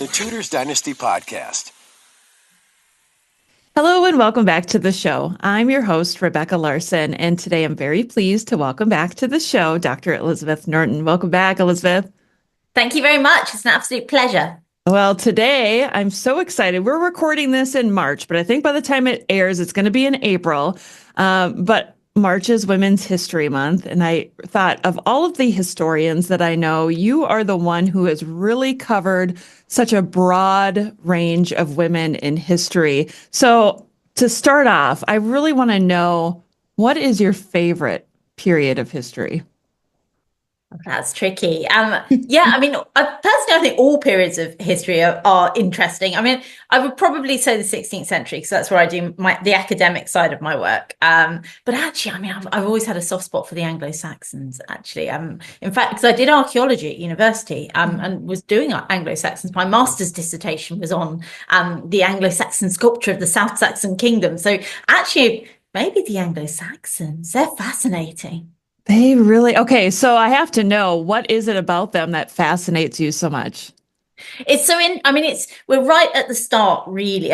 the Tudors Dynasty Podcast. Hello and welcome back to the show. I'm your host, Rebecca Larson, and today I'm very pleased to welcome back to the show Dr. Elizabeth Norton. Welcome back, Elizabeth. Thank you very much. It's an absolute pleasure. Well, today I'm so excited. We're recording this in March, but I think by the time it airs, it's going to be in April. But March is Women's History Month, and I thought of all of the historians that I know, you are the one who has really covered such a broad range of women in history. So to start off, I really want to know, what is your favorite period of history? That's tricky. Personally, I think all periods of history are interesting. I mean, I would probably say the 16th century because that's where I do the academic side of my work. But actually, I've always had a soft spot for the Anglo-Saxons. Actually, in fact, because I did archaeology at university, and was doing Anglo-Saxons. My master's dissertation was on the Anglo-Saxon sculpture of the South Saxon Kingdom. So actually, maybe the Anglo-Saxons, they're fascinating. They really, okay, so I have to know, what is it about them that fascinates you so much? We're right at the start, really.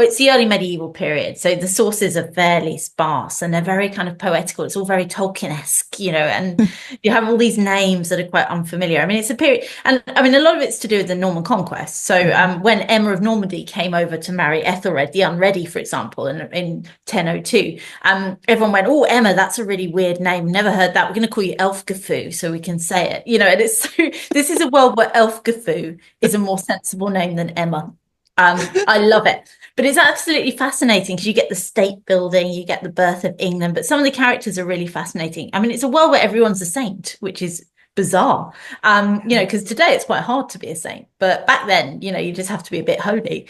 It's the early medieval period. So the sources are fairly sparse and they're very kind of poetical. It's all very Tolkien-esque, and you have all these names that are quite unfamiliar. I mean, it's a period, and a lot of it's to do with the Norman conquest. So when Emma of Normandy came over to marry Ethelred the Unready, for example, in 1002, everyone went, "Oh, Emma, that's a really weird name. Never heard that. We're going to call you Elfgafu so we can say it." And it's this is a world where Elfgafu is a more sensible name than Emma. I love it. But it's absolutely fascinating because you get the state building, you get the birth of England, but some of the characters are really fascinating. I mean, it's a world where everyone's a saint, which is bizarre, because today it's quite hard to be a saint. But back then, you just have to be a bit holy.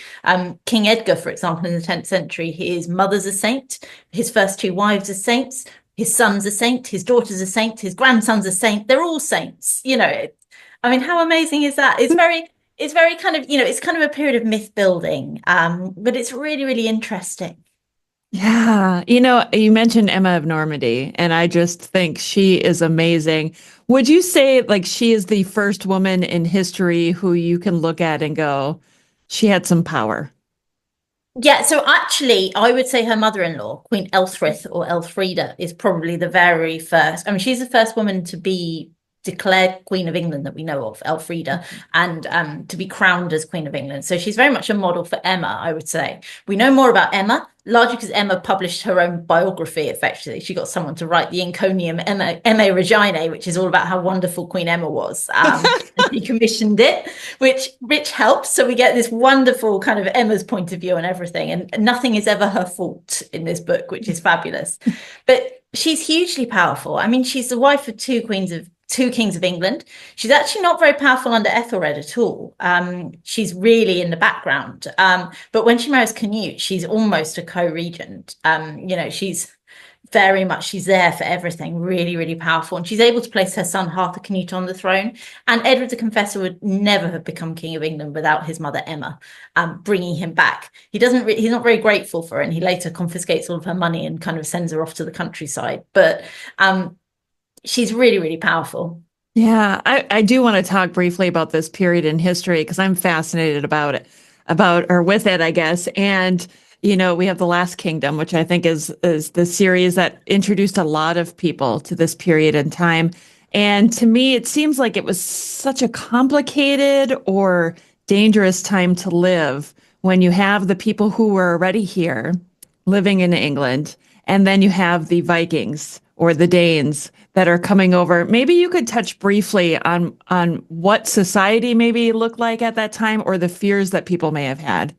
King Edgar, for example, in the 10th century, his mother's a saint, his first two wives are saints, his son's a saint, his daughter's a saint, his grandson's a saint. They're all saints, how amazing is that? It's very kind of, it's kind of a period of myth building, but it's really, really interesting. Yeah. You mentioned Emma of Normandy, and I just think she is amazing. Would you say she is the first woman in history who you can look at and go, she had some power? Yeah, so actually, I would say her mother-in-law, Queen Elfrith or Elfrida, is probably the very first. I mean, she's the first woman to be declared Queen of England that we know of, Elfrida, and to be crowned as Queen of England. So she's very much a model for Emma, I would say. We know more about Emma, largely because Emma published her own biography, effectively. She got someone to write the encomium Emma Reginae, which is all about how wonderful Queen Emma was. And he commissioned it, which helps. So we get this wonderful kind of Emma's point of view on everything. And nothing is ever her fault in this book, which is fabulous. But she's hugely powerful. I mean, she's the wife of two kings of England. She's actually not very powerful under Ethelred at all. She's really in the background. But when she marries Canute, she's almost a co-regent. She's there for everything, really, really powerful. And she's able to place her son Arthur Canute on the throne. And Edward the Confessor would never have become King of England without his mother Emma bringing him back. He's not very grateful for it. And he later confiscates all of her money and kind of sends her off to the countryside. But she's really, really powerful. Yeah, I do want to talk briefly about this period in history because I'm fascinated with it, I guess. And, we have The Last Kingdom, which I think is the series that introduced a lot of people to this period in time. And to me, it seems like it was such a complicated or dangerous time to live when you have the people who were already here living in England, and then you have the Vikings or the Danes that are coming over. Maybe you could touch briefly on what society maybe looked like at that time or the fears that people may have had.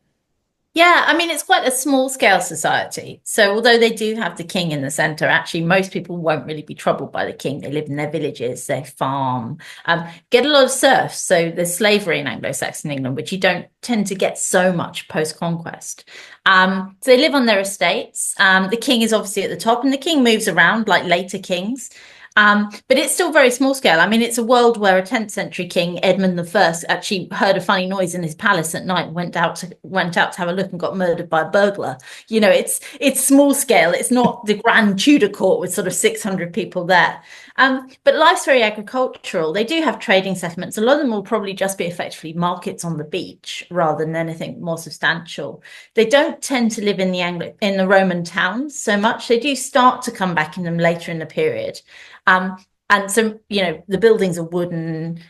Yeah, I mean, it's quite a small scale society. So although they do have the king in the center, actually, most people won't really be troubled by the king. They live in their villages, they farm, get a lot of serfs. So there's slavery in Anglo-Saxon England, which you don't tend to get so much post-conquest. So they live on their estates. The king is obviously at the top, and the king moves around like later kings. But it's still very small scale. I mean, it's a world where a 10th century king, Edmund I, actually heard a funny noise in his palace at night, went out to have a look and got murdered by a burglar. You know, it's small scale. It's not the grand Tudor court with sort of 600 people there. But life's very agricultural. They do have trading settlements. A lot of them will probably just be effectively markets on the beach rather than anything more substantial. They don't tend to live in the Roman towns so much. They do start to come back in them later in the period. And so, you know, the buildings are wooden,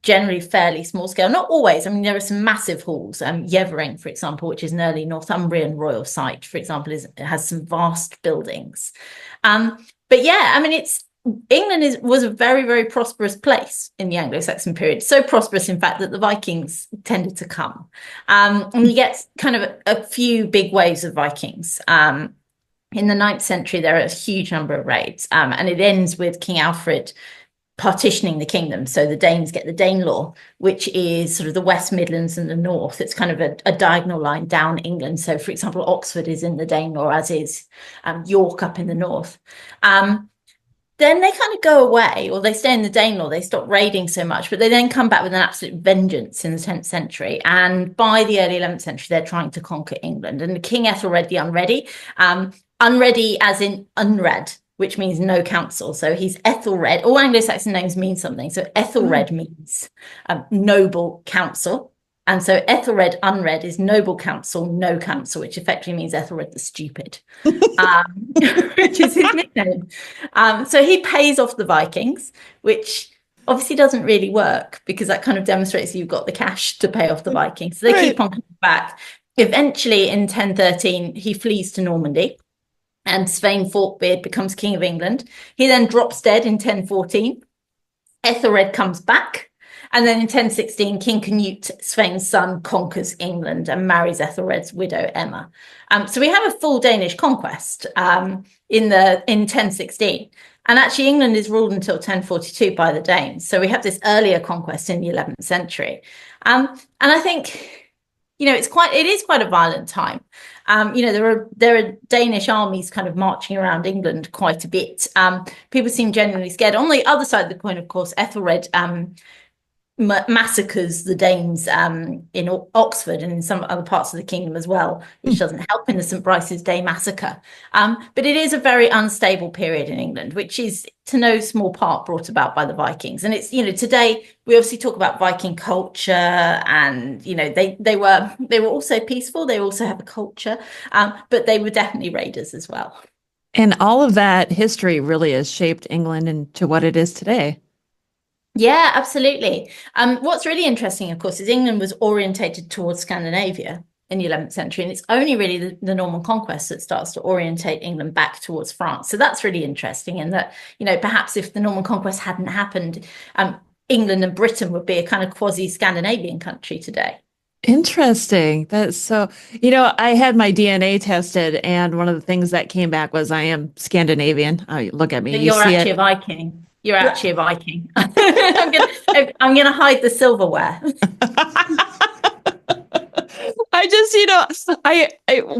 generally fairly small scale. Not always. I mean, there are some massive halls. Yeavering, for example, which is an early Northumbrian royal site, for example, has some vast buildings. But yeah, I mean, England was a very, very prosperous place in the Anglo-Saxon period. So prosperous, in fact, that the Vikings tended to come. And you get kind of a few big waves of Vikings. In the 9th century, there are a huge number of raids, and it ends with King Alfred partitioning the kingdom. So the Danes get the Danelaw, which is sort of the West Midlands and the North. It's kind of a diagonal line down England. So, for example, Oxford is in the Danelaw, as is York up in the North. Then they kind of go away, or they stay in the Danelaw. They stop raiding so much, but they then come back with an absolute vengeance in the 10th century. And by the early 11th century, they're trying to conquer England. And the King Ethelred the Unready, Unready as in unread, which means no council. So he's Ethelred. All Anglo-Saxon names mean something. So Ethelred means noble council. And so Ethelred unread is noble council, no council, which effectively means Ethelred the stupid, which is his nickname. So he pays off the Vikings, which obviously doesn't really work because that kind of demonstrates you've got the cash to pay off the Vikings. So they keep on coming back. Eventually in 1013, he flees to Normandy. And Svein Forkbeard becomes King of England. He then drops dead in 1014. Ethelred comes back. And then in 1016, King Canute, Svein's son, conquers England and marries Ethelred's widow, Emma. So we have a full Danish conquest in 1016. And actually, England is ruled until 1042 by the Danes. So we have this earlier conquest in the 11th century. And I think, you know, it is quite a violent time. You know, there are Danish armies kind of marching around England quite a bit. People seem genuinely scared. On the other side of the coin, of course, Ethelred massacres the Danes in Oxford and in some other parts of the kingdom as well, which doesn't help in the St. Brice's Day massacre. But it is a very unstable period in England, which is to no small part brought about by the Vikings. And it's, you know, today we obviously talk about Viking culture and, you know, they were also peaceful. They also have a culture, but they were definitely raiders as well. And all of that history really has shaped England into what it is today. Yeah, absolutely. What's really interesting, of course, is England was orientated towards Scandinavia in the 11th century, and it's only really the Norman conquest that starts to orientate England back towards France. So that's really interesting in that, you know, perhaps if the Norman conquest hadn't happened, England and Britain would be a kind of quasi-Scandinavian country today. Interesting. That's so, you know, I had my DNA tested, and one of the things that came back was I am Scandinavian. Look at me. But you're actually a Viking. You're actually a Viking. I'm gonna hide the silverware. I just, you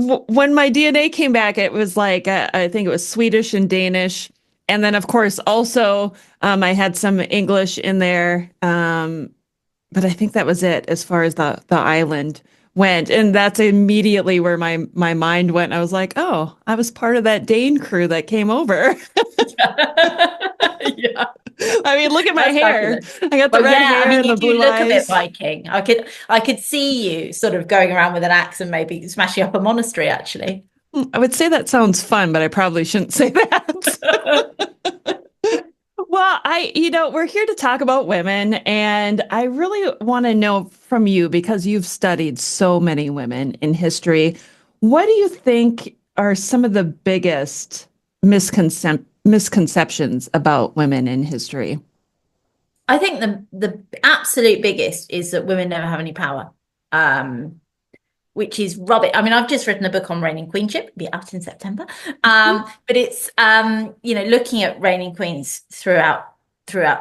know, when my DNA came back, it was like, I think it was Swedish and Danish. And then, of course, also, I had some English in there. But I think that was it as far as the island went. And that's immediately where my mind went. I was like, oh, I was part of that Dane crew that came over. Yeah. I mean, look at my hair. Fabulous. I got the red hair and the blue you look eyes. a bit Viking. I could see you sort of going around with an axe and maybe smashing up a monastery, actually. I would say that sounds fun, but I probably shouldn't say that. Well, you know, we're here to talk about women, and I really want to know from you, because you've studied so many women in history. What do you think are some of the biggest misconceptions about women in history? I think the absolute biggest is that women never have any power, which is rubbish. I mean, I've just written a book on reigning queenship, it'll be out in September. But it's, you know, looking at reigning queens throughout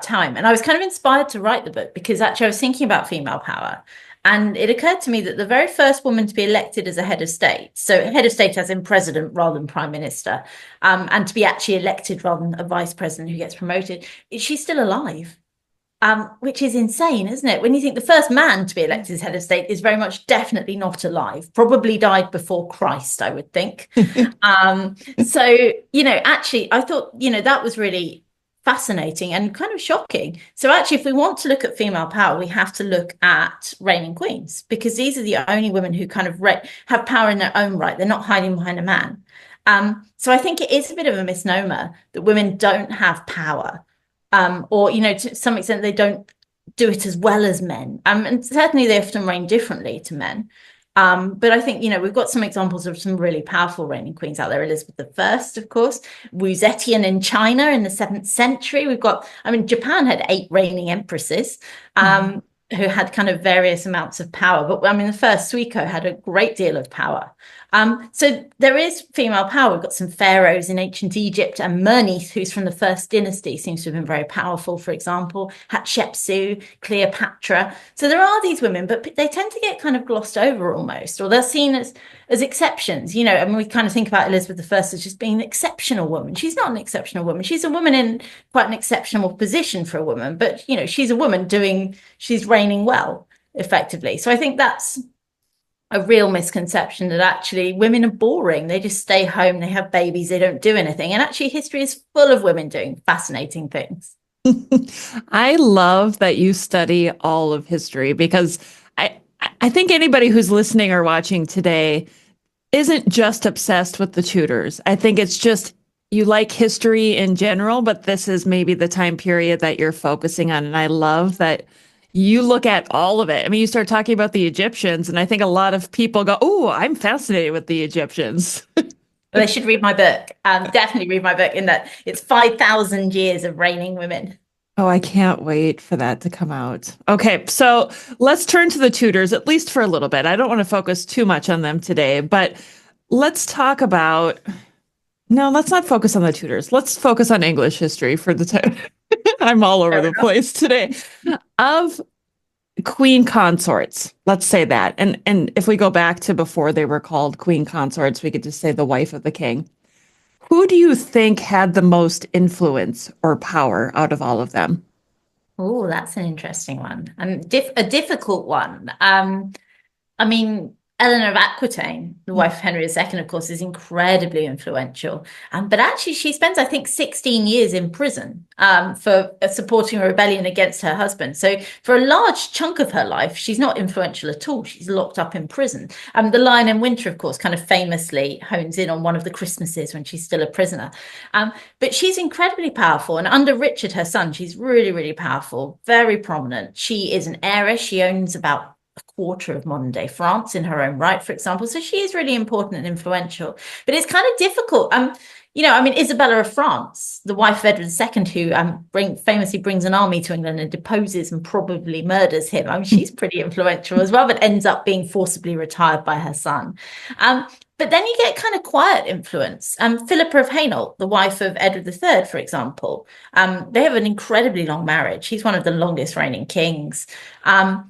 time. And I was kind of inspired to write the book because actually I was thinking about female power. And it occurred to me that the very first woman to be elected as a head of state, so head of state as in president rather than prime minister, and to be actually elected rather than a vice president who gets promoted, she's still alive. Which is insane, isn't it? When you think the first man to be elected as head of state is very much definitely not alive, probably died before Christ, I would think. So, actually, I thought, that was really fascinating and kind of shocking. So actually, if we want to look at female power, we have to look at reigning queens, because these are the only women who kind of have power in their own right. They're not hiding behind a man. So I think it is a bit of a misnomer that women don't have power. Or, to some extent, they don't do it as well as men. And certainly they often reign differently to men. But I think, we've got some examples of some really powerful reigning queens out there. Elizabeth I, of course, Wu Zetian in China in the 7th century. We've got, Japan had 8 reigning empresses. Who had kind of various amounts of power. But the first Suiko had a great deal of power. So there is female power. We've got some pharaohs in ancient Egypt, and Merneith, who's from the first dynasty, seems to have been very powerful, for example, Hatshepsut, Cleopatra. So there are these women, but they tend to get kind of glossed over almost, or they're seen as exceptions. We kind of think about Elizabeth I as just being an exceptional woman. She's not an exceptional woman. She's a woman in quite an exceptional position for a woman, but, she's a woman she's reigning well, effectively. So I think that's a real misconception, that actually women are boring. They just stay home, they have babies, they don't do anything. And actually history is full of women doing fascinating things. I love that you study all of history, because I think anybody who's listening or watching today isn't just obsessed with the Tudors. I think it's just you like history in general, but this is maybe the time period that you're focusing on. And I love that you look at all of it. You start talking about the Egyptians, and I think a lot of people go, "Oh, I'm fascinated with the Egyptians." Well, they should read my book. Definitely read my book, in that it's 5,000 years of reigning women. Oh, I can't wait for that to come out. Okay, so let's turn to the Tudors, at least for a little bit. I don't want to focus too much on them today, but let's talk about... No, let's not focus on the Tudors. Let's focus on English history for the time. I'm all over the place today. Of queen consorts, let's say that. And if we go back to before they were called queen consorts, we could just say the wife of the king. Who do you think had the most influence or power out of all of them? Oh, that's an interesting one, and a difficult one. Eleanor of Aquitaine, the wife of Henry II, of course, is incredibly influential. But actually, she spends, I think, 16 years in prison for supporting a rebellion against her husband. So for a large chunk of her life, she's not influential at all. She's locked up in prison. The Lion in Winter, of course, kind of famously hones in on one of the Christmases when she's still a prisoner. But she's incredibly powerful. And under Richard, her son, she's really, really powerful, very prominent. She is an heiress. She owns about a quarter of modern day France in her own right, for example. So she is really important and influential, but it's kind of difficult. Isabella of France, the wife of Edward II, who famously brings an army to England and deposes and probably murders him. She's pretty influential as well, but ends up being forcibly retired by her son. But then you get kind of quiet influence. Philippa of Hainault, the wife of Edward III, for example, they have an incredibly long marriage. She's one of the longest reigning kings. And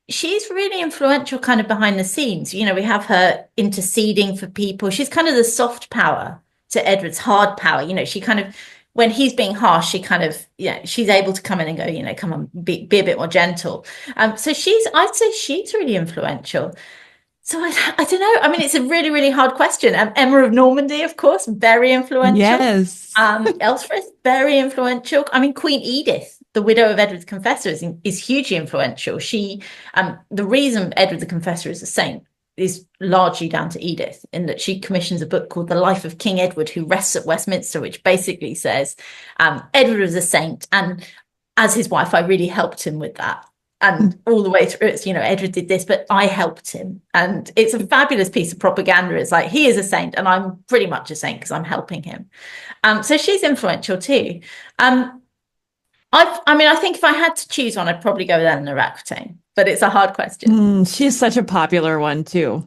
she's really influential kind of behind the scenes. We have her interceding for people. She's kind of the soft power to Edward's hard power. She kind of, when he's being harsh, she kind of, she's able to come in and go, come on, be a bit more gentle. I'd say she's really influential. So I don't know. It's a really, really hard question. Emma of Normandy, of course, very influential. Yes. Elspeth, very influential. Queen Edith, the widow of Edward the Confessor, is hugely influential. She, the reason Edward the Confessor is a saint is largely down to Edith, in that she commissions a book called The Life of King Edward, who rests at Westminster, which basically says Edward was a saint, and as his wife, I really helped him with that. And all the way through, it's, Edward did this, but I helped him. And it's a fabulous piece of propaganda. It's like, he is a saint, and I'm pretty much a saint because I'm helping him. So she's influential too. I think if I had to choose one, I'd probably go with Eleanor of Aquitaine, but it's a hard question. She's such a popular one too.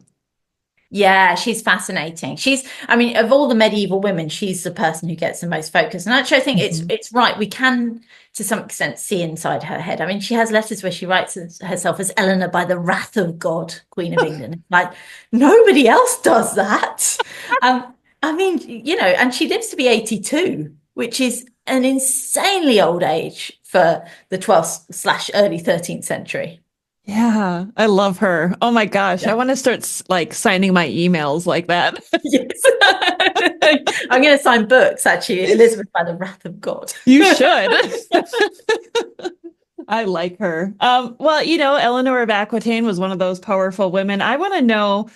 Yeah, she's fascinating. I mean, of all the medieval women, she's the person who gets the most focus. And actually, I think it's right. We can, to some extent, see inside her head. I mean, she has letters where she writes herself as Eleanor by the wrath of God, Queen of England. Like, nobody else does that. I mean, and she lives to be 82, which is an insanely old age for the 12th / early 13th century. Yeah, I love her. Oh my gosh, I Yeah. want to start like signing my emails like that. Yes. I'm going to sign books, actually. Elizabeth by the wrath of God. You should. I like her. Well, Eleanor of Aquitaine was one of those powerful women. I want to know,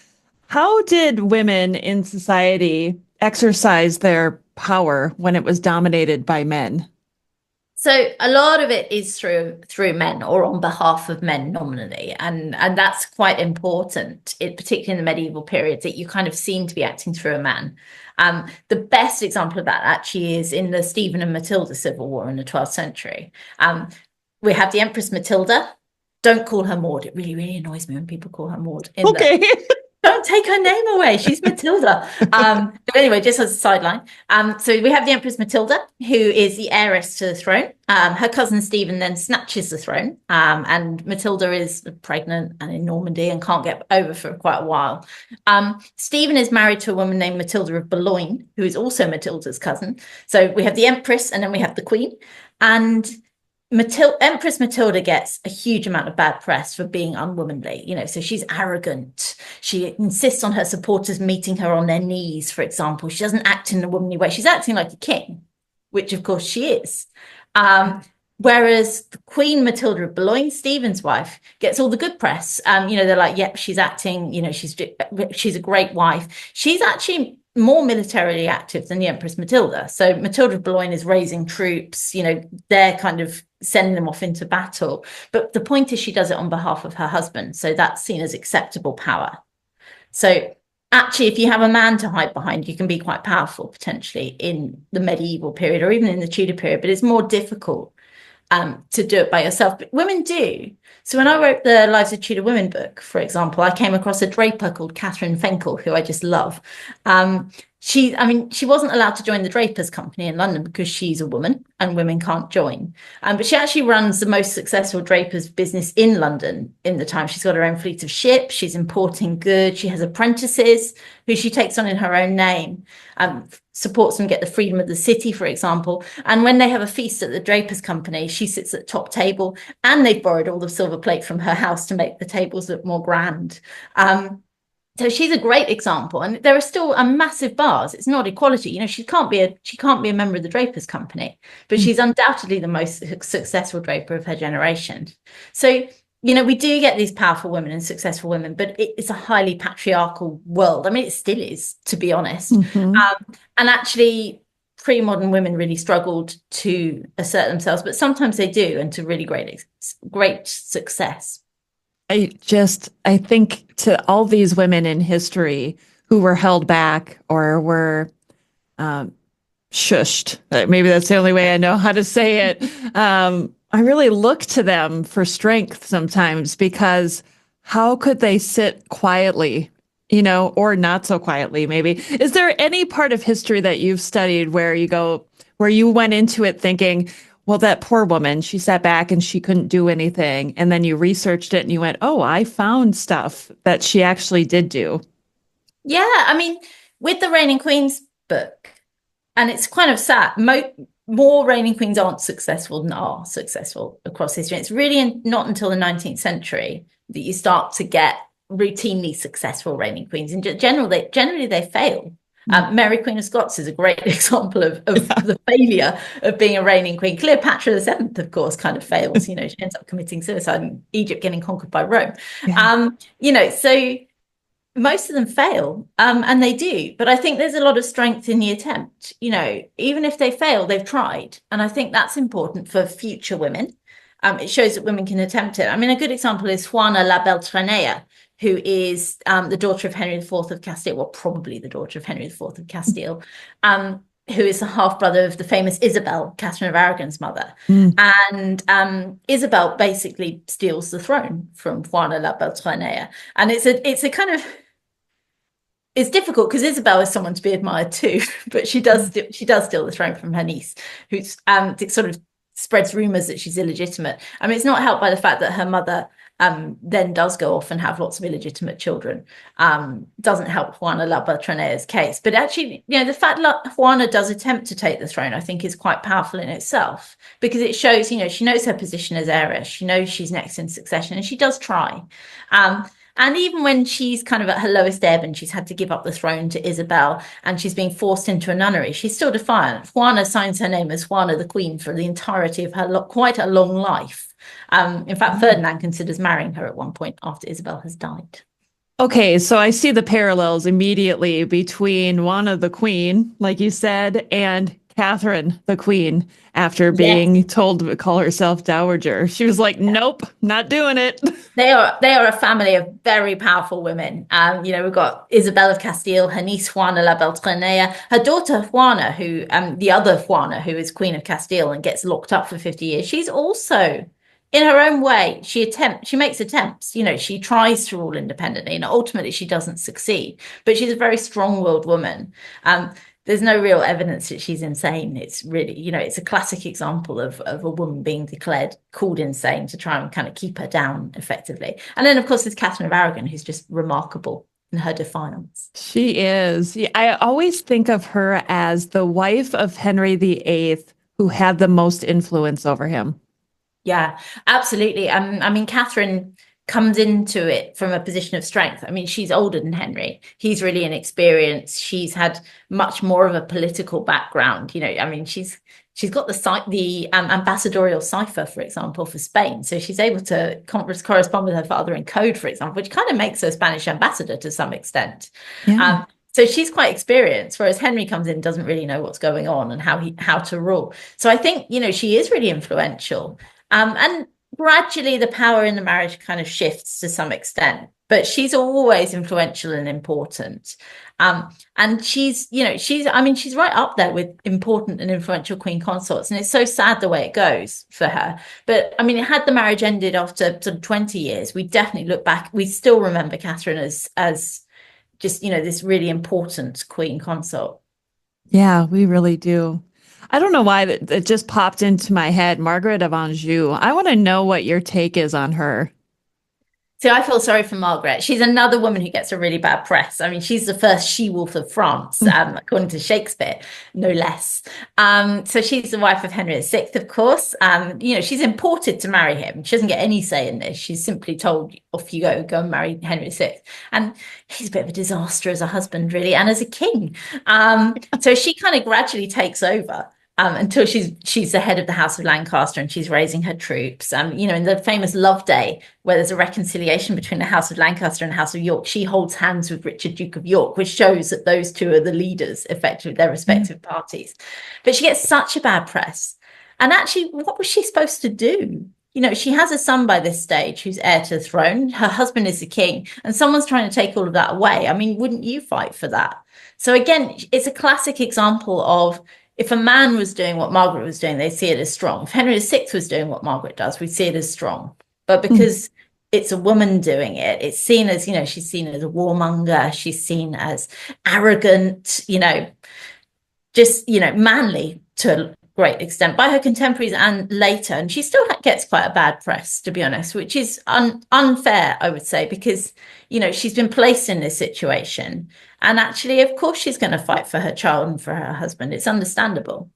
how did women in society exercise their power when it was dominated by men? So a lot of it is through men or on behalf of men nominally, and that's quite important, particularly in the medieval period, that you kind of seem to be acting through a man. The best example of that actually is in the Stephen and Matilda Civil War in the 12th century. We have the Empress Matilda. Don't call her Maud. It really, really annoys me when people call her Maud. Okay. Don't take her name away. She's Matilda. But anyway, just as a sideline. So we have the Empress Matilda, who is the heiress to the throne. Her cousin Stephen then snatches the throne. And Matilda is pregnant and in Normandy and can't get over for quite a while. Stephen is married to a woman named Matilda of Boulogne, who is also Matilda's cousin. So we have the Empress and then we have the Queen. And Empress Matilda gets a huge amount of bad press for being unwomanly, so she's arrogant. She insists on her supporters meeting her on their knees, for example. She doesn't act in a womanly way. She's acting like a king, which of course she is. Whereas the Queen Matilda of Boulogne, Stephen's wife, gets all the good press. They're like, yep, she's acting, she's a great wife. She's actually more militarily active than the Empress Matilda. So Matilda of Boulogne is raising troops, they're kind of sending them off into battle. But the point is she does it on behalf of her husband. So that's seen as acceptable power. So actually, if you have a man to hide behind, you can be quite powerful potentially in the medieval period or even in the Tudor period, but it's more difficult to do it by yourself. But women do. So when I wrote the Lives of Tudor Women book, for example, I came across a draper called Catherine Fenkel, who I just love. She wasn't allowed to join the Drapers Company in London because she's a woman and women can't join. But she actually runs the most successful drapers business in London in the time. She's got her own fleet of ships. She's importing goods. She has apprentices who she takes on in her own name, supports them get the freedom of the city, for example. And when they have a feast at the Drapers Company, she sits at the top table, and they've borrowed all the silver plate from her house to make the tables look more grand. So she's a great example, and there are still a massive bars. It's not equality. She can't be a member of the Drapers Company, but she's undoubtedly the most successful draper of her generation. So, we do get these powerful women and successful women, but it's a highly patriarchal world. I mean, it still is, to be honest. Mm-hmm. And actually, pre-modern women really struggled to assert themselves, but sometimes they do, and to really great success. I think to all these women in history who were held back or were shushed, maybe that's the only way I know how to say it. I really look to them for strength sometimes, because how could they sit quietly, or not so quietly, maybe? Is there any part of history that you've studied where you went into it thinking, well, that poor woman, she sat back and she couldn't do anything, and then you researched it and you went, oh, I found stuff that she actually did do? Yeah, I mean, with the Reigning Queens book, and it's kind of sad, more reigning queens aren't successful than are successful across history. It's really not until the 19th century that you start to get routinely successful reigning queens. And generally they fail. Mary Queen of Scots is a great example of the failure of being a reigning queen. Cleopatra VII, of course, kind of fails. She ends up committing suicide and Egypt getting conquered by Rome. Yeah. So most of them fail, and they do. But I think there's a lot of strength in the attempt. Even if they fail, they've tried. And I think that's important for future women. It shows that women can attempt it. I mean, a good example is Juana la Beltranea, who is the daughter of Henry IV of Castile, well, probably the daughter of Henry IV of Castile, who is the half-brother of the famous Isabel, Catherine of Aragon's mother. And Isabel basically steals the throne from Juana la Beltranea. And it's a kind of... it's difficult because Isabel is someone to be admired too, but she does steal the throne from her niece, who's sort of spreads rumors that she's illegitimate. I mean, it's not helped by the fact that her mother then does go off and have lots of illegitimate children. Doesn't help Juana La Bertranea's case. But actually, the fact that Juana does attempt to take the throne, I think, is quite powerful in itself, because it shows, she knows her position as heiress. She knows she's next in succession, and she does try. And even when she's kind of at her lowest ebb and she's had to give up the throne to Isabel and she's being forced into a nunnery, she's still defiant. Juana signs her name as Juana the Queen for the entirety of her quite a long life. In fact, Ferdinand considers marrying her at one point after Isabel has died. Okay, so I see the parallels immediately between Juana the Queen, like you said, and Catherine the Queen, after being told to call herself dowager. She was like, nope, not doing it. They are a family of very powerful women. We've got Isabel of Castile, her niece Juana La Beltranea, her daughter Juana, who the other Juana, who is Queen of Castile and gets locked up for 50 years. She's also, in her own way, she makes attempts. She tries to rule independently, and ultimately she doesn't succeed. But she's a very strong-willed woman. There's no real evidence that she's insane. It's really, it's a classic example of a woman being called insane to try and kind of keep her down effectively. And then, of course, there's Catherine of Aragon, who's just remarkable in her defiance. She is. I always think of her as the wife of Henry VIII, who had the most influence over him. Yeah, absolutely. I mean, Catherine comes into it from a position of strength. I mean, she's older than Henry. He's really inexperienced. She's had much more of a political background. I mean, she's got the ambassadorial cipher, for example, for Spain. So she's able to correspond with her father in code, for example, which kind of makes her Spanish ambassador to some extent. Yeah. So she's quite experienced, whereas Henry comes in and doesn't really know what's going on and how to rule. So I think, she is really influential. And gradually the power in the marriage kind of shifts to some extent, but she's always influential and important. And she's right up there with important and influential queen consorts. And it's so sad the way it goes for her. But I mean, had the marriage ended after sort of 20 years, we definitely look back, we still remember Catherine as just, this really important queen consort. Yeah, we really do. I don't know why it just popped into my head. Margaret of Anjou. I want to know what your take is on her. So I feel sorry for Margaret. She's another woman who gets a really bad press. I mean, she's the first she-wolf of France, according to Shakespeare, no less. So she's the wife of Henry VI, of course. She's imported to marry him. She doesn't get any say in this. She's simply told, off you go and marry Henry VI. And he's a bit of a disaster as a husband, really, and as a king. So she kind of gradually takes over. Until she's the head of the House of Lancaster and she's raising her troops. In the famous Love Day, where there's a reconciliation between the House of Lancaster and the House of York, she holds hands with Richard, Duke of York, which shows that those two are the leaders, effectively, their respective parties. But she gets such a bad press. And actually, what was she supposed to do? She has a son by this stage who's heir to the throne. Her husband is the king, and someone's trying to take all of that away. I mean, wouldn't you fight for that? So again, it's a classic example of, if a man was doing what Margaret was doing, they see it as strong. If Henry VI was doing what Margaret does, we see it as strong. But because it's a woman doing it, it's seen as, she's seen as a warmonger. She's seen as arrogant, manly to a great extent by her contemporaries and later. And she still gets quite a bad press, to be honest, which is unfair, I would say, because, she's been placed in this situation. And actually, of course, she's going to fight for her child and for her husband. It's understandable.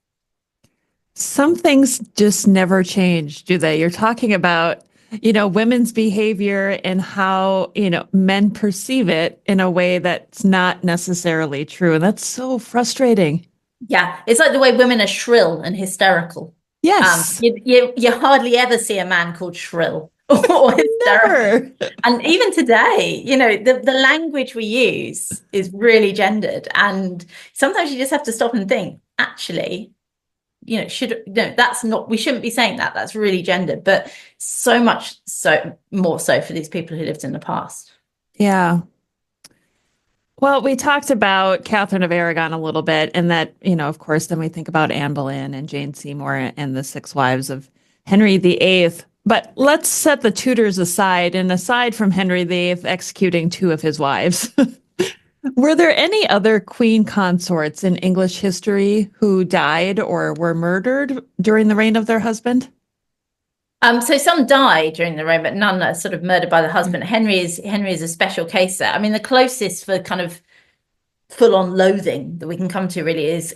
Some things just never change, do they? You're talking about, women's behavior and how, men perceive it in a way that's not necessarily true. And that's so frustrating. Yeah. It's like the way women are shrill and hysterical. Yes. You hardly ever see a man called shrill. Never. And even today, the language we use is really gendered, and sometimes you just have to stop and think, actually, we shouldn't be saying that. That's really gendered, but so much so more so for these people who lived in the past. Yeah. Well, we talked about Catherine of Aragon a little bit, and that, of course, then we think about Anne Boleyn and Jane Seymour and the 6 wives of Henry VIII. But let's set the Tudors aside, and aside from Henry VIII executing 2 of his wives, Were there any other queen consorts in English history who died or were murdered during the reign of their husband? So some die during the reign, but none are sort of murdered by the husband. Henry is a special case there. I mean, the closest for kind of full-on loathing that we can come to really is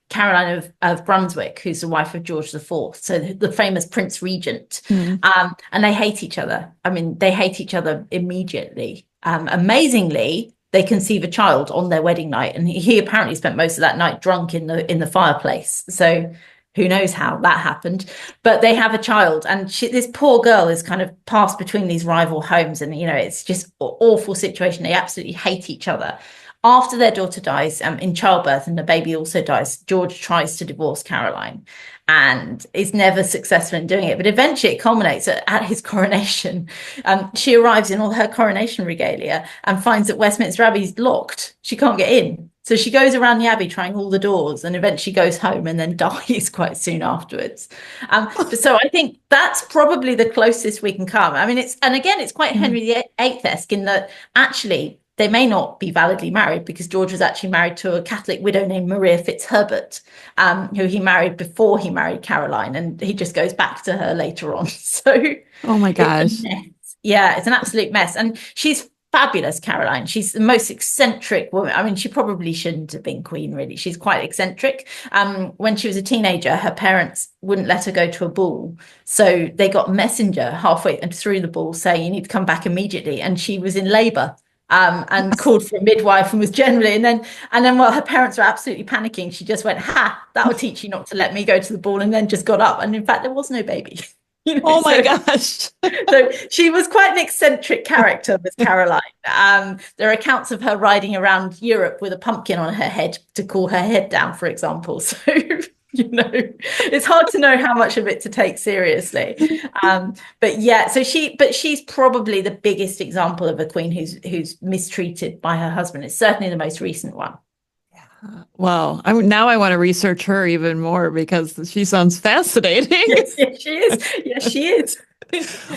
Caroline of Brunswick, who's the wife of George IV, so the famous Prince Regent. And they hate each other. I mean, they hate each other immediately. Amazingly, they conceive a child on their wedding night, and he apparently spent most of that night drunk in the fireplace. So who knows how that happened, but they have a child, and this poor girl is kind of passed between these rival homes, and it's just an awful situation. They absolutely hate each other. After their daughter dies in childbirth, and the baby also dies, George tries to divorce Caroline and is never successful in doing it. But eventually it culminates at his coronation. She arrives in all her coronation regalia and finds that Westminster Abbey is locked. She can't get in. So she goes around the Abbey trying all the doors, and eventually goes home and then dies quite soon afterwards. So I think that's probably the closest we can come. I mean, it's quite Henry VIII-esque in that actually they may not be validly married, because George was actually married to a Catholic widow named Maria Fitzherbert, who he married before he married Caroline, and he just goes back to her later on. So, oh my gosh, it's a mess. Yeah, it's an absolute mess, and she's fabulous, Caroline. She's the most eccentric woman. I mean, she probably shouldn't have been queen, really. She's quite eccentric. When she was a teenager, her parents wouldn't let her go to a ball, so they got a messenger halfway through the ball saying, "You need to come back immediately," and she was in labour. And called for a midwife and was generally, and then while her parents were absolutely panicking, she just went, "Ha, that'll teach you not to let me go to the ball," and then just got up. And in fact, there was no baby. Oh my gosh. So she was quite an eccentric character, Miss Caroline. There are accounts of her riding around Europe with a pumpkin on her head to cool her head down, for example. So it's hard to know how much of it to take seriously. But yeah, she's probably the biggest example of a queen who's mistreated by her husband. It's certainly the most recent one. Well, now I want to research her even more, because she sounds fascinating. Yes, she is. Yes, she is.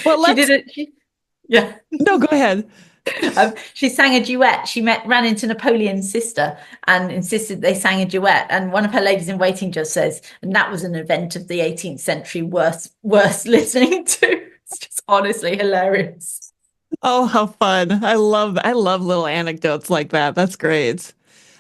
Well, she did it. Yeah. No, go ahead. She sang a duet. She ran into Napoleon's sister and insisted they sang a duet. And one of her ladies in waiting just says, and that was an event of the 18th century worth listening to. It's just honestly hilarious. Oh, how fun. I love little anecdotes like that. That's great.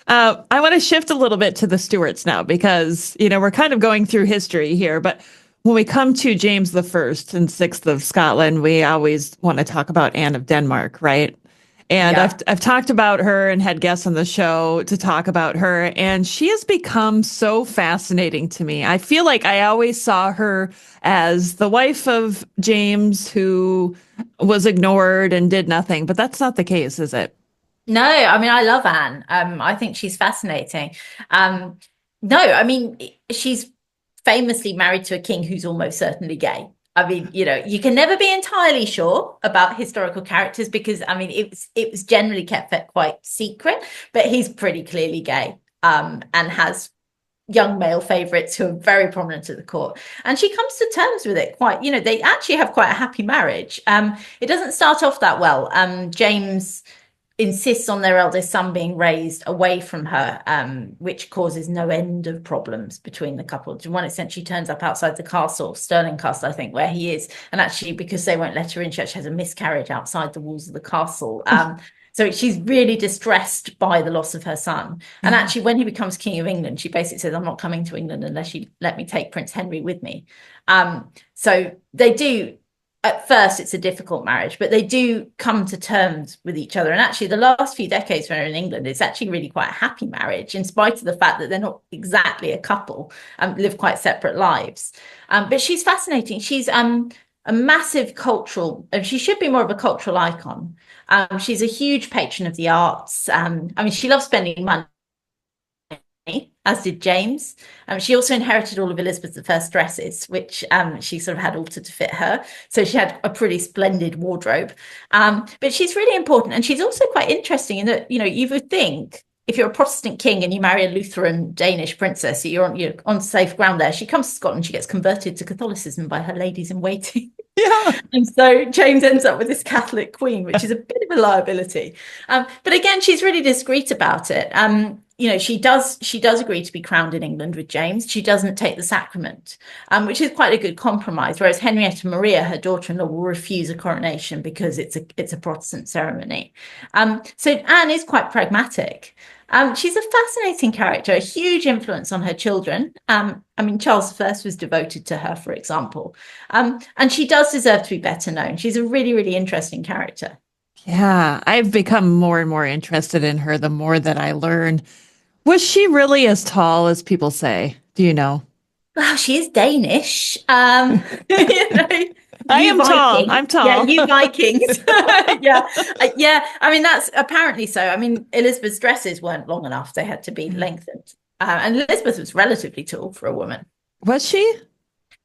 I want to shift a little bit to the Stuarts now, because, we're kind of going through history here, but when we come to James the First and Sixth of Scotland, we always want to talk about Anne of Denmark, right? And yeah. I've talked about her and had guests on the show to talk about her, and she has become so fascinating to me. I feel like I always saw her as the wife of James, who was ignored and did nothing, but that's not the case, is it? No, I mean, I love Anne. I think she's fascinating. No, I mean, she's famously married to a king who's almost certainly gay. I mean, you can never be entirely sure about historical characters, because, I mean, it was generally kept quite secret, but he's pretty clearly gay, and has young male favourites who are very prominent at the court. And she comes to terms with it quite, they actually have quite a happy marriage. It doesn't start off that well. James insists on their eldest son being raised away from her, which causes no end of problems between the couple. To one extent, she turns up outside the castle, Stirling Castle, I think, where he is. And actually, because they won't let her in, she actually has a miscarriage outside the walls of the castle. So she's really distressed by the loss of her son. And actually, when he becomes King of England, she basically says, "I'm not coming to England unless you let me take Prince Henry with me." So they do. At first, it's a difficult marriage, but they do come to terms with each other. And actually, the last few decades when they're in England, it's actually really quite a happy marriage, in spite of the fact that they're not exactly a couple, live quite separate lives. But she's fascinating. She's a massive cultural, she should be more of a cultural icon. She's a huge patron of the arts. I mean, she loves spending money, as did James. She also inherited all of Elizabeth I's dresses, which she sort of had altered to fit her. So she had a pretty splendid wardrobe. But she's really important. And she's also quite interesting in that, you would think if you're a Protestant king and you marry a Lutheran Danish princess, you're on safe ground there. She comes to Scotland, she gets converted to Catholicism by her ladies in waiting. Yeah. And so James ends up with this Catholic queen, which is a bit of a liability. But again, she's really discreet about it. She does agree to be crowned in England with James. She doesn't take the sacrament, which is quite a good compromise. Whereas Henrietta Maria, her daughter-in-law, will refuse a coronation because it's a Protestant ceremony. So Anne is quite pragmatic. She's a fascinating character, a huge influence on her children. Charles I was devoted to her, for example. And she does deserve to be better known. She's a really, really interesting character. Yeah, I've become more and more interested in her the more that I learn. Was she really as tall as people say? Do you know? Well, she is Danish. I You am tall. Vikings. I'm Yeah, tall. you Vikings. Yeah. Yeah. That's apparently so. Elizabeth's dresses weren't long enough. They had to be lengthened. And Elizabeth was relatively tall for a woman. Was she?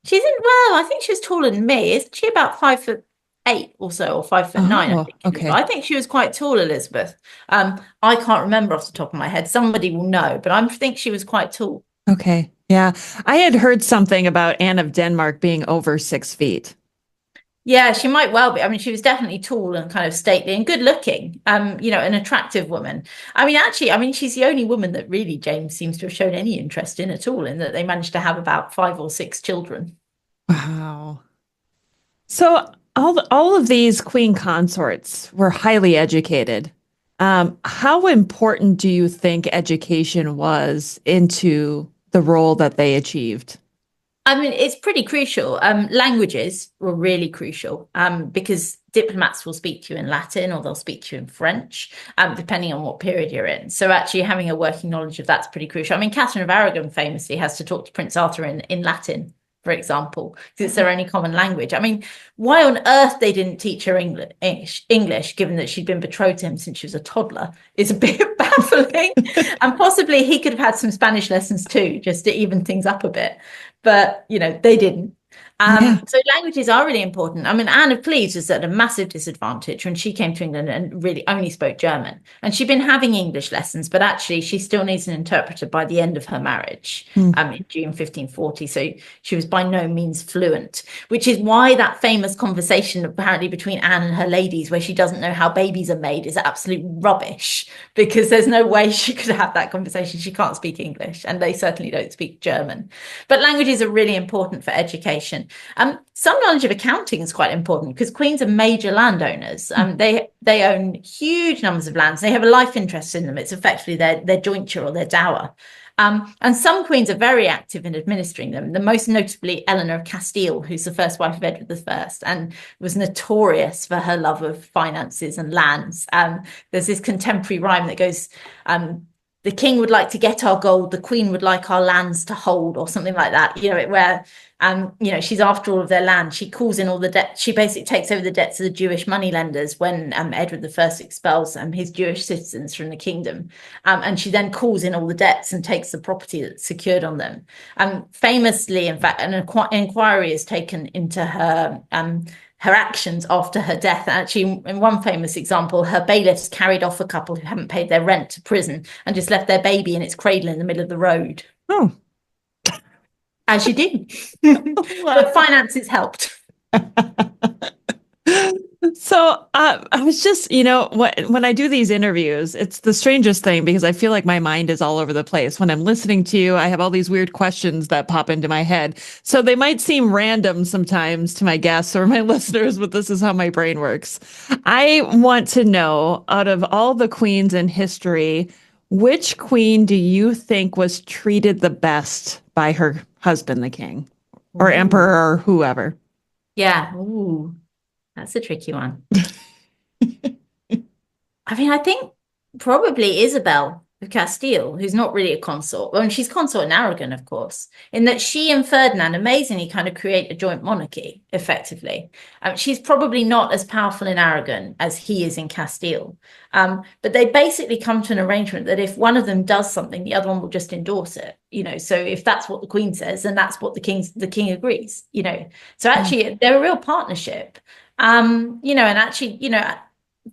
I think she was taller than me. Isn't she about 5'8" or so, or 5'9", I Oh, think she was. okay. But I think she was quite tall, Elizabeth. I can't remember off the top of my head. Somebody will know, but I think she was quite tall. Okay. Yeah. I had heard something about Anne of Denmark being over 6 feet. Yeah, she might well be. She was definitely tall and kind of stately and good looking, an attractive woman. She's the only woman that really James seems to have shown any interest in at all, in that they managed to have about 5 or 6 children. Wow. So all of these queen consorts were highly educated. How important do you think education was into the role that they achieved? It's pretty crucial. Languages were really crucial because diplomats will speak to you in Latin or they'll speak to you in French, depending on what period you're in. So actually having a working knowledge of that's pretty crucial. Catherine of Aragon famously has to talk to Prince Arthur in Latin, for example, because it's their only common language. Why on earth they didn't teach her English, given that she'd been betrothed to him since she was a toddler, is a bit baffling. And possibly he could have had some Spanish lessons too, just to even things up a bit. But, they didn't. Yeah. So languages are really important. Anne of Cleves was at a massive disadvantage when she came to England and really only spoke German. And she'd been having English lessons, but actually she still needs an interpreter by the end of her marriage, in June 1540. So she was by no means fluent, which is why that famous conversation apparently between Anne and her ladies, where she doesn't know how babies are made, is absolute rubbish, because there's no way she could have that conversation. She can't speak English, and they certainly don't speak German. But languages are really important for education. Some knowledge of accounting is quite important because queens are major landowners. They own huge numbers of lands. They have a life interest in them. It's effectively their jointure or their dower. And some queens are very active in administering them. The most notably Eleanor of Castile, who's the first wife of Edward I and was notorious for her love of finances and lands. There's this contemporary rhyme that goes, the king would like to get our gold, the queen would like our lands to hold, or something like that, where she's after all of their land. She calls in all the debt. She basically takes over the debts of the Jewish moneylenders when Edward I expels his Jewish citizens from the kingdom. And she then calls in all the debts and takes the property that's secured on them. Famously, in fact, an inquiry is taken into her actions after her death. And actually, in one famous example, her bailiffs carried off a couple who hadn't paid their rent to prison and just left their baby in its cradle in the middle of the road. Oh. As you do. But finances helped. So I was just, when I do these interviews, it's the strangest thing because I feel like my mind is all over the place. When I'm listening to you, I have all these weird questions that pop into my head. So they might seem random sometimes to my guests or my listeners, but this is how my brain works. I want to know, out of all the queens in history, which queen do you think was treated the best by her husband, the king, or emperor, or whoever? Yeah. Ooh. That's a tricky one. I think probably Isabel of Castile, who's not really a consort. Well, and she's consort in Aragon, of course, in that she and Ferdinand amazingly kind of create a joint monarchy, effectively. She's probably not as powerful in Aragon as he is in Castile. But they basically come to an arrangement that if one of them does something, the other one will just endorse it. So if that's what the Queen says, then that's what the king agrees. So actually, they're a real partnership. And actually,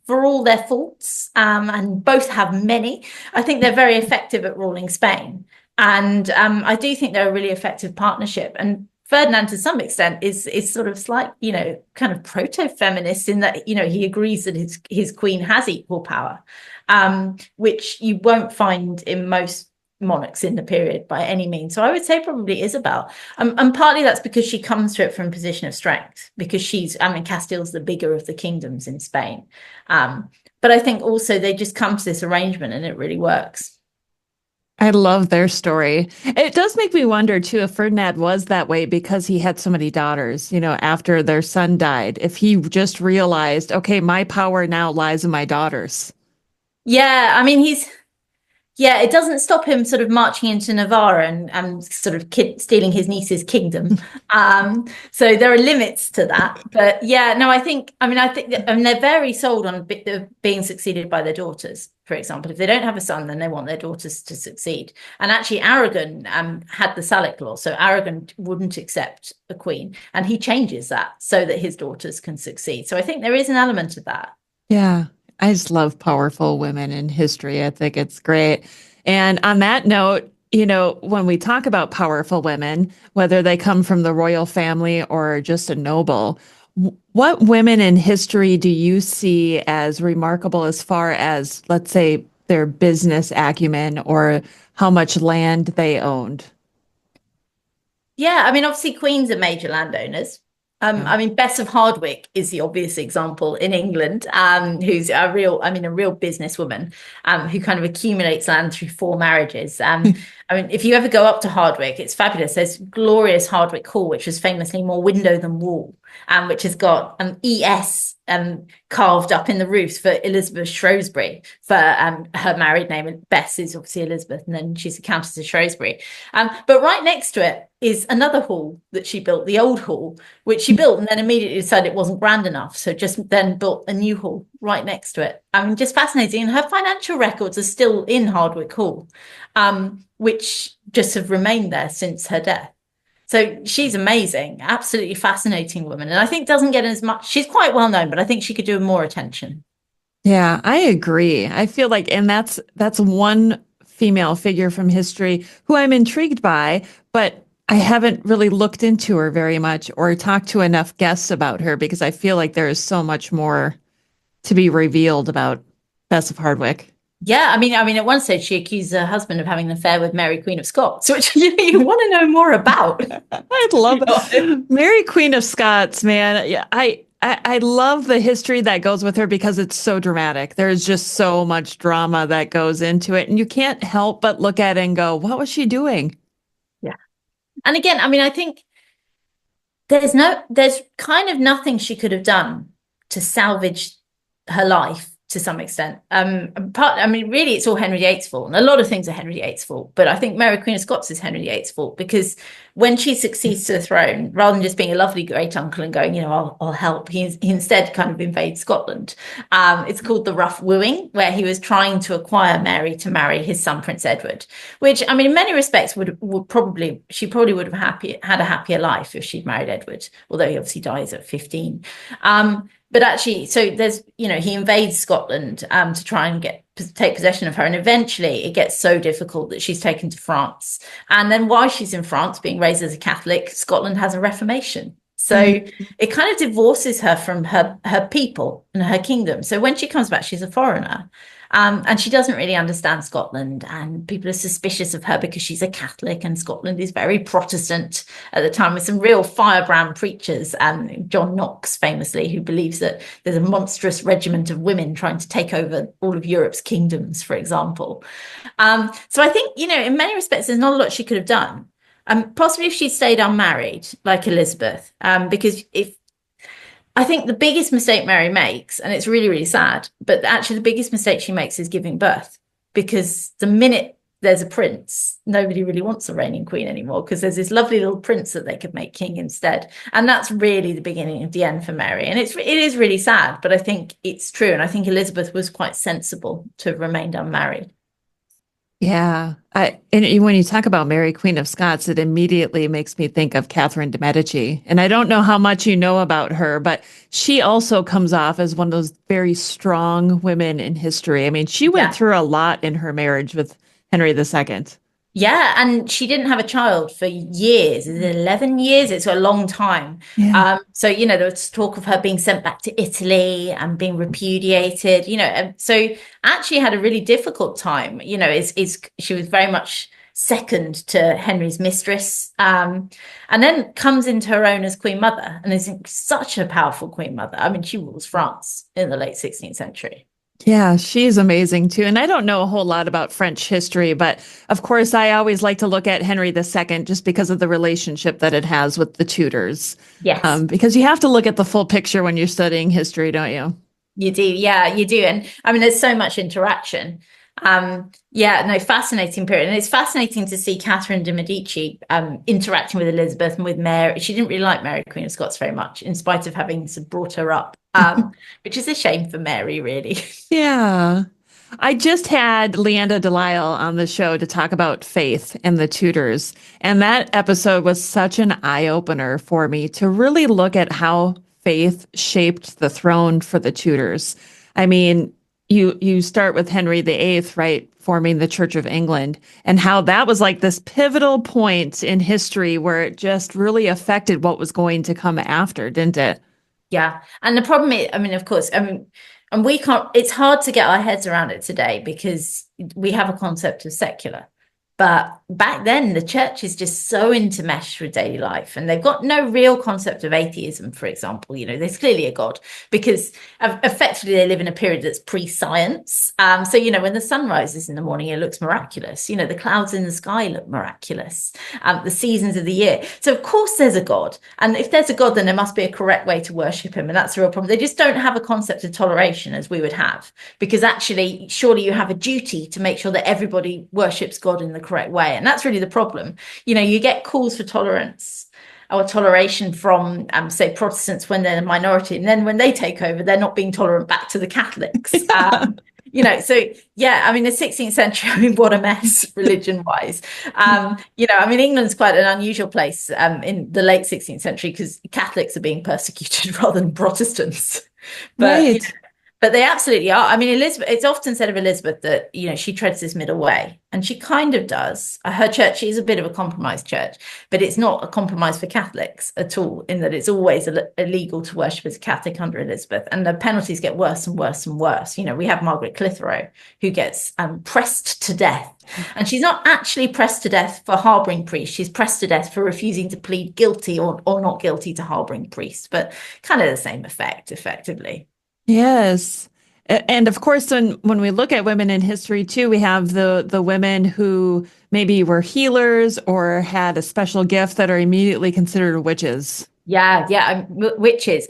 for all their faults, and both have many, I think they're very effective at ruling Spain. And I do think they're a really effective partnership. And Ferdinand, to some extent, is sort of slight, kind of proto-feminist in that, he agrees that his queen has equal power, which you won't find in most monarchs in the period by any means. So I would say probably Isabel. And partly that's because she comes to it from a position of strength, because Castile's the bigger of the kingdoms in Spain. But I think also they just come to this arrangement and it really works. I love their story. It does make me wonder too if Ferdinand was that way because he had so many daughters, after their son died, if he just realized, okay, my power now lies in my daughters. Yeah, I mean, it doesn't stop him sort of marching into Navarre and sort of stealing his niece's kingdom. So there are limits to that. But yeah, no, I think they're very sold on being succeeded by their daughters, for example. If they don't have a son, then they want their daughters to succeed. And actually, Aragon had the Salic law. So Aragon wouldn't accept a queen. And he changes that so that his daughters can succeed. So I think there is an element of that. Yeah. I just love powerful women in history. I think it's great. And on that note, when we talk about powerful women, whether they come from the royal family or just a noble, what women in history do you see as remarkable as far as, let's say, their business acumen or how much land they owned? Yeah, obviously queens are major landowners. Bess of Hardwick is the obvious example in England, who's a real businesswoman, who kind of accumulates land through 4 marriages. If you ever go up to Hardwick, it's fabulous. There's glorious Hardwick Hall, which is famously more window than wall, which has got an ES carved up in the roofs for Elizabeth Shrewsbury, for her married name. And Bess is obviously Elizabeth, and then she's a Countess of Shrewsbury. But right next to it is another hall that she built, the old hall, which she built and then immediately decided it wasn't grand enough. So just then built a new hall right next to it. Just fascinating. And her financial records are still in Hardwick Hall, which just have remained there since her death. So she's amazing, absolutely fascinating woman. And I think doesn't get as much, she's quite well known, but I think she could do more attention. Yeah, I agree. I feel like, and that's one female figure from history who I'm intrigued by, but I haven't really looked into her very much or talked to enough guests about her because I feel like there is so much more to be revealed about Bess of Hardwick. Yeah, at one stage she accused her husband of having an affair with Mary, Queen of Scots, which you want to know more about. I love Mary, Queen of Scots, man. Yeah, I love the history that goes with her because it's so dramatic. There's just so much drama that goes into it, and you can't help but look at it and go, "What was she doing?" Yeah, and again, I think there's kind of nothing she could have done to salvage her life. To some extent, really, it's all Henry VIII's fault, and a lot of things are Henry VIII's fault. But I think Mary Queen of Scots is Henry VIII's fault because when she succeeds to the throne, rather than just being a lovely great uncle and going, I'll help, he instead kind of invades Scotland. It's called the Rough Wooing, where he was trying to acquire Mary to marry his son Prince Edward, which in many respects she probably would have had a happier life if she'd married Edward, although he obviously dies at 15. But actually, so there's, he invades Scotland to try and take possession of her. And eventually it gets so difficult that she's taken to France. And then while she's in France, being raised as a Catholic, Scotland has a Reformation. So it kind of divorces her from her people and her kingdom. So when she comes back, she's a foreigner. And she doesn't really understand Scotland, and people are suspicious of her because she's a Catholic, and Scotland is very Protestant at the time, with some real firebrand preachers, John Knox famously, who believes that there's a monstrous regiment of women trying to take over all of Europe's kingdoms, for example. So I think, in many respects, there's not a lot she could have done. Possibly if she'd stayed unmarried, like Elizabeth, because I think the biggest mistake Mary makes, and it's really, really sad, but actually the biggest mistake she makes is giving birth, because the minute there's a prince, nobody really wants a reigning queen anymore, because there's this lovely little prince that they could make king instead. And that's really the beginning of the end for Mary. And it is really sad, but I think it's true. And I think Elizabeth was quite sensible to have remained unmarried. Yeah. And when you talk about Mary, Queen of Scots, it immediately makes me think of Catherine de' Medici. And I don't know how much you know about her, but she also comes off as one of those very strong women in history. She went through a lot in her marriage with Henry II. Yeah, and she didn't have a child for years. Is it 11 years? It's a long time. Yeah. So, there was talk of her being sent back to Italy and being repudiated, and so actually had a really difficult time. Is she was very much second to Henry's mistress, and then comes into her own as Queen Mother and is such a powerful Queen Mother. I mean, she rules France in the late 16th century. Yeah, she's amazing too. And I don't know a whole lot about French history, but of course, I always like to look at Henry II just because of the relationship that it has with the Tudors. Yes. Because you have to look at the full picture when you're studying history, don't you? You do, yeah, you do. And I mean, there's so much interaction. Yeah, no, fascinating period. And it's fascinating to see Catherine de' Medici interacting with Elizabeth and with Mary. She didn't really like Mary, Queen of Scots, very much, in spite of having sort of brought her up, which is a shame for Mary, really. Yeah. I just had Leanda Delisle on the show to talk about faith and the Tudors. And that episode was such an eye-opener for me to really look at how faith shaped the throne for the Tudors. I mean, you start with Henry VIII, right, forming the Church of England, and how that was like this pivotal point in history where it just really affected what was going to come after, didn't it? Yeah. And the problem is, I mean, of course, and we can't, it's hard to get our heads around it today because we have a concept of secular. But back then, the church is just so intermeshed with daily life, and they've got no real concept of atheism, for example. There's clearly a God because effectively they live in a period that's pre-science. So, when the sun rises in the morning, it looks miraculous. The clouds in the sky look miraculous. The seasons of the year. So, of course, there's a God. And if there's a God, then there must be a correct way to worship him. And that's the real problem. They just don't have a concept of toleration as we would have, because actually, surely you have a duty to make sure that everybody worships God in the correct way. And that's really the problem. You get calls for tolerance or toleration from say Protestants when they're a minority, and then when they take over, they're not being tolerant back to the Catholics. So yeah, I mean, the 16th century, I mean, what a mess religion wise. I mean, England's quite an unusual place in the late 16th century because Catholics are being persecuted rather than Protestants. But Right. but they absolutely are. I mean, Elizabeth, it's often said of Elizabeth that, she treads this middle way, and she kind of does. Her church is a bit of a compromised church, but it's not a compromise for Catholics at all, in that it's always illegal to worship as a Catholic under Elizabeth. And the penalties get worse and worse and worse. We have Margaret Clitheroe, who gets pressed to death. And she's not actually pressed to death for harboring priests. She's pressed to death for refusing to plead guilty or not guilty to harboring priests, but kind of the same effect, effectively. Yes. And of course, when we look at women in history too, we have the women who maybe were healers or had a special gift that are immediately considered witches. Yeah, witches.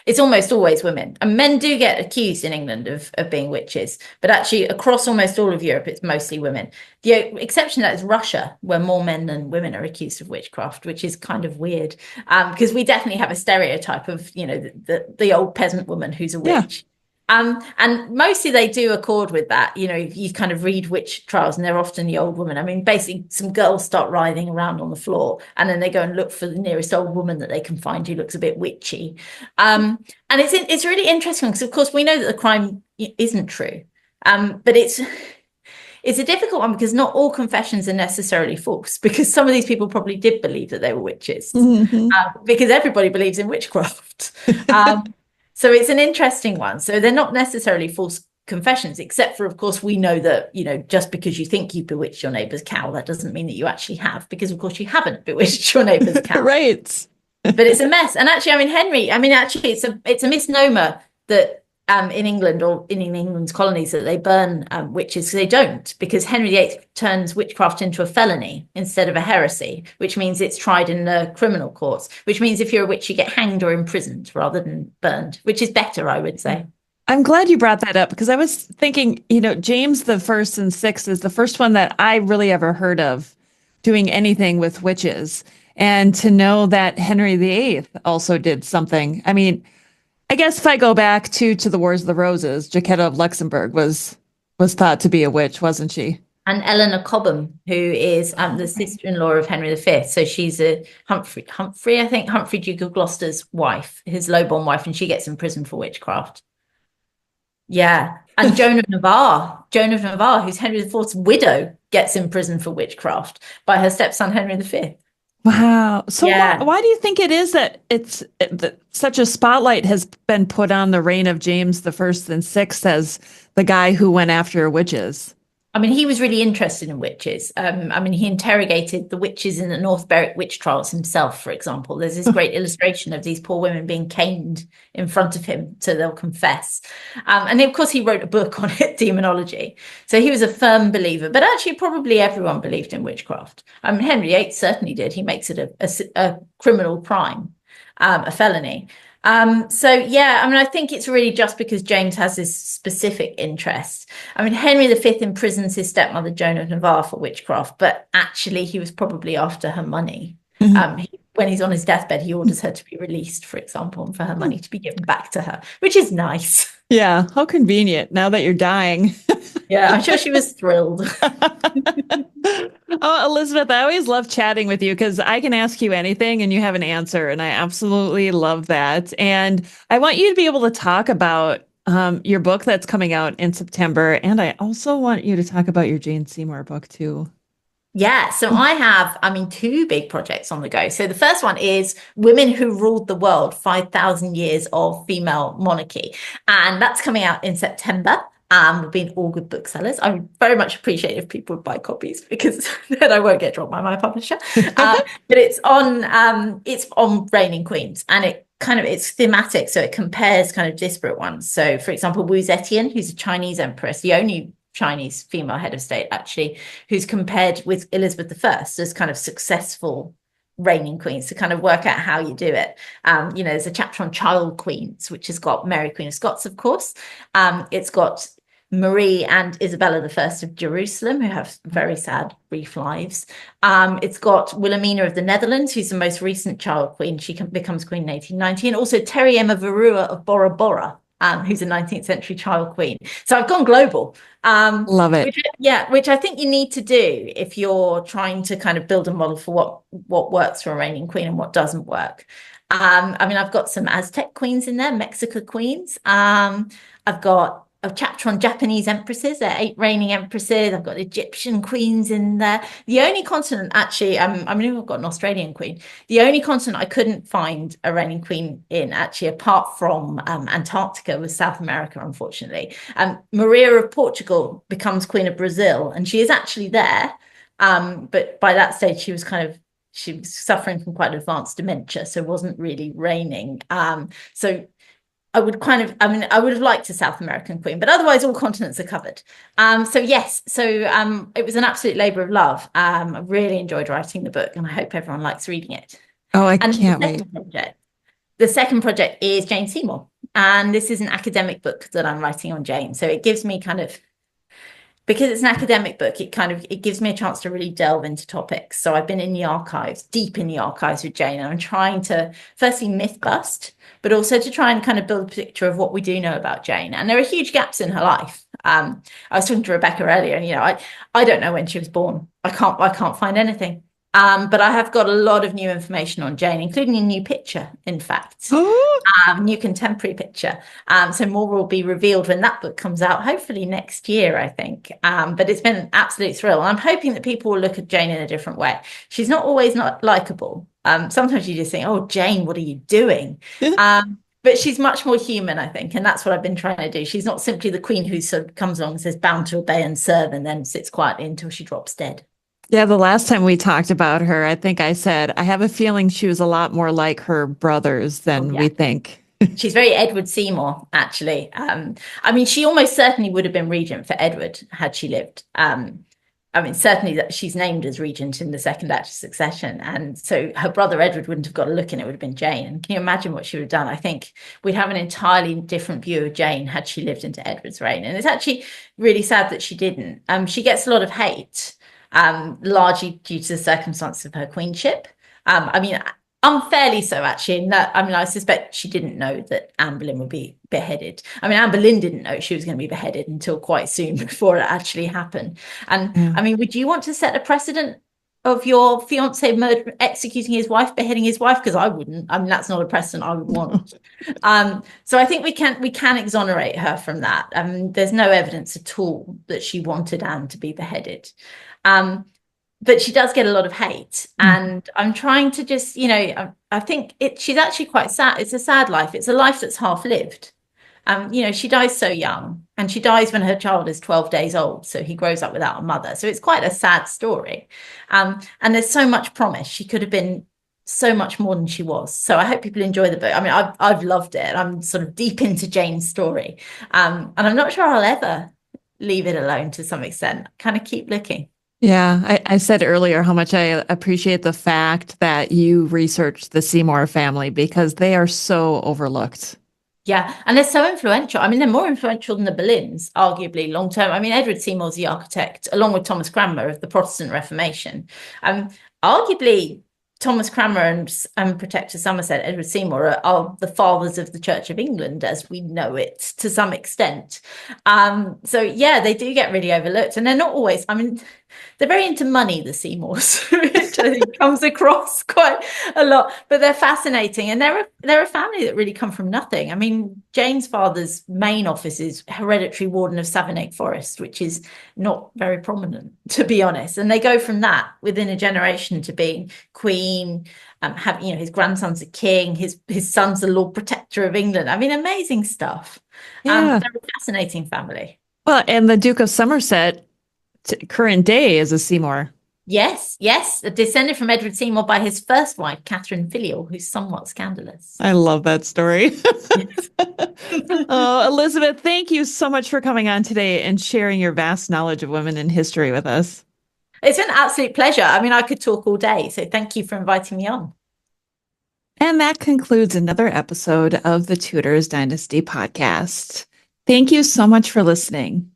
It's almost always women. And men do get accused in England of being witches, but actually across almost all of Europe, it's mostly women. The exception to that is Russia, where more men than women are accused of witchcraft, which is kind of weird, because we definitely have a stereotype of, the old peasant woman who's a witch. Yeah. And mostly they do accord with that. You kind of read witch trials and they're often the old woman. I mean, basically some girls start writhing around on the floor and then they go and look for the nearest old woman that they can find who looks a bit witchy. And it's really interesting because, of course, we know that the crime isn't true. But it's a difficult one because not all confessions are necessarily false, because some of these people probably did believe that they were witches, because everybody believes in witchcraft. So it's an interesting one. So they're not necessarily false confessions, except for, of course, we know that, just because you think you bewitched your neighbour's cow, that doesn't mean that you actually have, because, of course, you haven't bewitched your neighbour's cow. Right. But it's a mess. And actually, I mean, Henry, it's a misnomer that in England or in England's colonies that they burn witches. They don't, because Henry VIII turns witchcraft into a felony instead of a heresy, which means it's tried in the criminal courts, which means if you're a witch, you get hanged or imprisoned rather than burned, which is better, I would say. I'm glad you brought that up because I was thinking, James the First and Sixth is the first one that I really ever heard of doing anything with witches. And to know that Henry VIII also did something. I mean, I guess if I go back to the Wars of the Roses, Jacquetta of Luxembourg was thought to be a witch, wasn't she? And Eleanor Cobham, who is the sister-in-law of Henry V. So she's a Humphrey, I think, Humphrey, Duke of Gloucester's wife, his lowborn wife, and she gets imprisoned for witchcraft. Yeah. And Joan of Navarre, who's Henry IV's widow, gets imprisoned for witchcraft by her stepson Henry V. Wow. So Yeah. why do you think it is that that such a spotlight has been put on the reign of James the First and Sixth as the guy who went after witches? I mean, he was really interested in witches. I mean, he interrogated the witches in the North Berwick witch trials himself, for example. There's this great illustration of these poor women being caned in front of him so they'll confess. And of course, he wrote a book on it, Demonology. So he was a firm believer, but actually, probably everyone believed in witchcraft. I mean, Henry VIII certainly did. He makes it a criminal crime, a felony. So yeah, I mean, I think it's really just because James has this specific interest. I mean, Henry V imprisons his stepmother Joan of Navarre for witchcraft, but actually he was probably after her money. When he's on his deathbed, he orders her to be released, for example, and for her money to be given back to her, which is nice. Yeah, how convenient now that you're dying. Yeah, I'm sure she was thrilled. Oh, Elizabeth, I always love chatting with you because I can ask you anything and you have an answer. And I absolutely love that. And I want you to be able to talk about your book that's coming out in September. And I also want you to talk about your Jane Seymour book, too. Yeah, so I have, I mean, two big projects on the go. So the first one is Women Who Ruled the World, 5,000 Years of Female Monarchy. And that's coming out in September. Will be in all good booksellers. I would very much appreciate if people would buy copies because then I won't get dropped by my publisher. But it's on reigning queens, and it's thematic, so it compares kind of disparate ones. So, for example, Wu Zetian, who's a Chinese empress, the only Chinese female head of state actually, who's compared with Elizabeth I as kind of successful reigning queens to kind of work out how you do it. There's a chapter on child queens, which has got Mary, Queen of Scots, of course. It's got Marie and Isabella I of Jerusalem, who have very sad, brief lives. It's got Wilhelmina of the Netherlands, who's the most recent child queen. She becomes queen in 1890. And also Terry Emma Verua of Bora Bora, who's a 19th century child queen. So I've gone global. Love it. Which I think you need to do if you're trying to kind of build a model for what works for a reigning queen and what doesn't work. I mean, I've got some Aztec queens in there, Mexico queens. I've got a chapter on Japanese empresses. There are 8 reigning empresses. I've got Egyptian queens in there. The only continent, actually, I mean, I've got an Australian queen. The only continent I couldn't find a reigning queen in, actually, apart from Antarctica, was South America, unfortunately. Maria of Portugal becomes Queen of Brazil, and she is actually there. But by that stage, she was suffering from quite advanced dementia, so wasn't really reigning. So I would have liked a South American queen, but otherwise all continents are covered. It was an absolute labor of love. I really enjoyed writing the book, and I hope everyone likes reading it. Oh, I can't wait. The second project is Jane Seymour, and this is an academic book that I'm writing on Jane. So it gives me because it's an academic book, it gives me a chance to really delve into topics. So I've been in the archives, deep in the archives with Jane, and I'm trying to firstly myth bust, but also to try and kind of build a picture of what we do know about Jane. And there are huge gaps in her life. I was talking to Rebecca earlier, and I don't know when she was born. I can't find anything. But I have got a lot of new information on Jane, including a new picture, in fact, new contemporary picture. So more will be revealed when that book comes out, hopefully next year, I think. But it's been an absolute thrill. And I'm hoping that people will look at Jane in a different way. She's not always not likable. Sometimes you just think, oh, Jane, what are you doing? But she's much more human, I think. And that's what I've been trying to do. She's not simply the queen who sort of comes along and says, bound to obey and serve, and then sits quietly until she drops dead. Yeah, the last time we talked about her, I think I said, I have a feeling she was a lot more like her brothers than we think. She's very Edward Seymour, actually. I mean, she almost certainly would have been regent for Edward had she lived. I mean, certainly that she's named as regent in the second act of succession. And so her brother Edward wouldn't have got a look in, it would have been Jane. And can you imagine what she would have done? I think we'd have an entirely different view of Jane had she lived into Edward's reign. And it's actually really sad that she didn't. She gets a lot of hate. Largely due to the circumstances of her queenship. I mean, unfairly so, actually. I suspect she didn't know that Anne Boleyn would be beheaded. I mean, Anne Boleyn didn't know she was going to be beheaded until quite soon before it actually happened. And I mean, would you want to set a precedent of your fiance executing his wife, beheading his wife? Because I wouldn't. I mean, that's not a precedent I would want. So I think we can exonerate her from that. There's no evidence at all that she wanted Anne to be beheaded. But she does get a lot of hate, and I'm trying to just, I think she's actually quite sad. It's a sad life. It's a life that's half lived. She dies so young, and she dies when her child is 12 days old. So he grows up without a mother. So it's quite a sad story. And there's so much promise. She could have been so much more than she was. So I hope people enjoy the book. I mean, I've loved it. I'm sort of deep into Jane's story. And I'm not sure I'll ever leave it alone to some extent. Kind of keep looking. Yeah, I said earlier how much I appreciate the fact that you researched the Seymour family, because they are so overlooked. Yeah, and they're so influential. I mean, they're more influential than the Boleyns, arguably, long term. I mean, Edward Seymour's the architect, along with Thomas Cranmer, of the Protestant Reformation. Arguably, Thomas Cranmer and Protector Somerset, Edward Seymour, are the fathers of the Church of England as we know it, to some extent. So yeah, they do get really overlooked, and they're not always. I mean, they're very into money, the Seymours, which I think comes across quite a lot. But they're fascinating, and they're a family that really come from nothing. I mean, Jane's father's main office is hereditary warden of Savernake Forest, which is not very prominent, to be honest. And they go from that within a generation to being queen. His grandson's a king. His son's the Lord Protector of England. I mean, amazing stuff. Yeah. They're a fascinating family. Well, and the Duke of Somerset, current day, is a Seymour. Yes, descended from Edward Seymour by his first wife, Catherine Filial, who's somewhat scandalous. I love that story. Oh, Elizabeth, thank you so much for coming on today and sharing your vast knowledge of women in history with us. It's been an absolute pleasure. I mean, I could talk all day, so thank you for inviting me on. And that concludes another episode of the Tudors Dynasty podcast. Thank you so much for listening.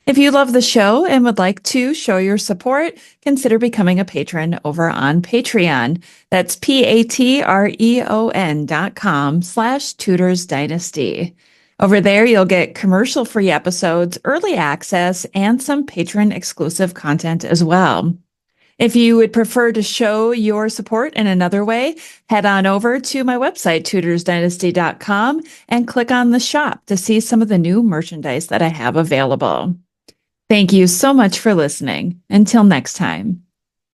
If you love the show and would like to show your support, consider becoming a patron over on Patreon. That's patreon.com/Tudors Dynasty. Over there, you'll get commercial-free episodes, early access, and some patron-exclusive content as well. If you would prefer to show your support in another way, head on over to my website, tudorsdynasty.com, and click on the shop to see some of the new merchandise that I have available. Thank you so much for listening. Until next time.